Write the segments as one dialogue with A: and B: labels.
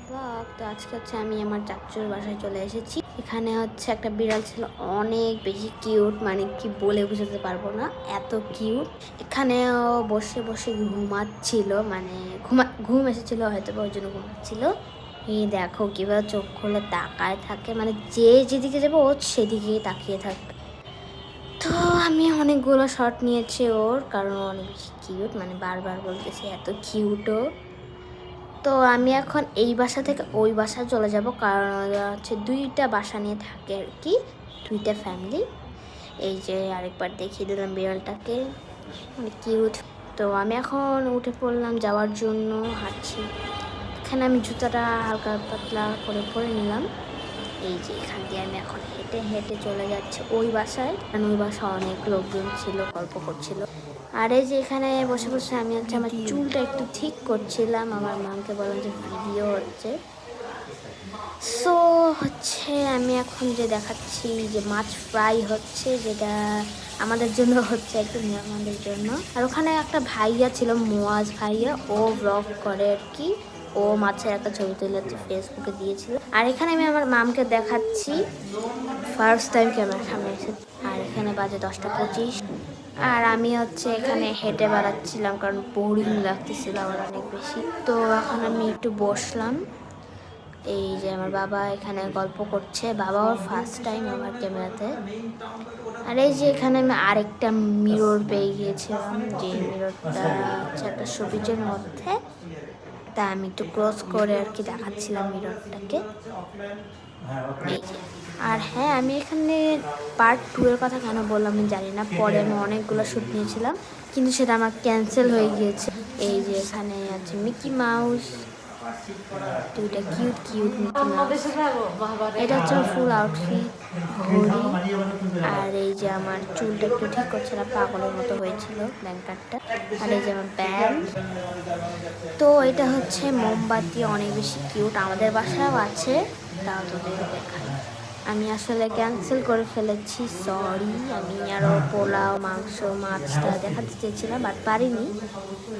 A: Blog. তো আজকে হচ্ছে আমি আমার চাচুর বাসায় চলে এসেছি। এখানে হচ্ছে একটা বিড়াল ছিল, অনেক বেশি কিউট, মানে কি বলে বোঝাতে পারবো না, এত কিউট। এখানেও বসে বসে ঘুমাচ্ছিল, মানে ঘুম এসেছিল হয়তো, ওই জন্য ঘুমাচ্ছিল। এই দেখো কিভাবে চোখ খুলে তাকায় থাকে, মানে যেদিকে যাবো ও সেদিকেই তাকিয়ে থাকবে। তো আমি অনেকগুলো শট নিয়েছি ওর, কারণ ও অনেক বেশি কিউট, মানে বারবার বলতেছে এত কিউটও। তো আমি এখন এই বাসা থেকে ওই বাসায় চলে যাব, কারণ ওরা হচ্ছে দুইটা বাসা নিয়ে থাকে আর কি, দুইটা ফ্যামিলি। এই যে আরেকবার দেখিয়ে দিলাম বিড়ালটাকে, অনেক কিউট। তো আমি এখন উঠে পড়লাম যাওয়ার জন্য, হাঁটছি। এখানে আমি জুতাটা হালকা পাতলা করে পরে নিলাম। এই যে এখান দিয়ে আমি এখন হেঁটে হেঁটে চলে যাচ্ছি ওই বাসায়, কারণ ওই বাসায় অনেক লোকজন ছিল, গল্প করছিল। আর এই যে এখানে বসে বসে আমি হচ্ছে আমার চুলটা একটু ঠিক করছিলাম, আমার মাকে বললাম যে ভিডিও হচ্ছে। সো হচ্ছে আমি এখন যে দেখাচ্ছি যে মাছ ফ্রাই হচ্ছে, যেটা আমাদের জন্য হচ্ছে, একটু মেহমানদের জন্য। আর ওখানে একটা ভাইয়া ছিল, মোয়াজ ভাইয়া, ও ব্লগ করে আর কি, ও মাছের একটা ছবি তুলে ফেসবুকে দিয়েছিল। আর এখানে আমি আমার মামকে দেখাচ্ছি, ফার্স্ট টাইম ক্যামেরার সামনে এসে। আর এখানে বাজে 10টা 25। আর আমি হচ্ছে এখানে হেঁটে বেড়াচ্ছিলাম, কারণ বোরিং লাগতেছিল আমার অনেক বেশি। তো এখন আমি একটু বসলাম। এই যে আমার বাবা এখানে গল্প করছে, বাবা ওর ফার্স্ট টাইম আমার ক্যামেরাতে। আর এই যে এখানে আমি আরেকটা মিরর পেয়ে গিয়েছিলাম, যে মিররটা হচ্ছে একটা সবুজের মধ্যে। তা আমি একটু ক্লোজ করে আর কি দেখাচ্ছিলাম মিররটাকে। এই যে, আর হ্যাঁ, আমি এখানে পার্ট 2 এর কথা কেন বললাম আমি জানি না, পরে আমি অনেকগুলো শ্যুট নিয়েছিলাম, কিন্তু সেটা আমার ক্যান্সেল হয়ে গিয়েছে। এই যে এখানে আছে মিকি মাউস, দুইটা কিউট কিউট মিকি মাউস। এটা হচ্ছে ফুল আউটফিট, ঘড়ি। আর এই যে আমার চুলটা একটু ঠিক করছিলাম, পাগলের মতো হয়েছিল ব্যাংকারটা। আর এই যে আমার ব্যাগ। তো এটা হচ্ছে মোমবাতি, অনেক বেশি কিউট, আমাদের বাসায়ও আছে, তাও তোদের দেখাই। আমি আসলে ক্যান্সেল করে ফেলেছি, সরি। আমি আরও পোলাও, মাংস, মাছটা দেখাতে চেয়েছিলাম, বাট পারিনি।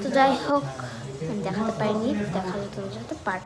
A: তো যাই হোক, আমি দেখাতে পারিনি, দেখা যেত পার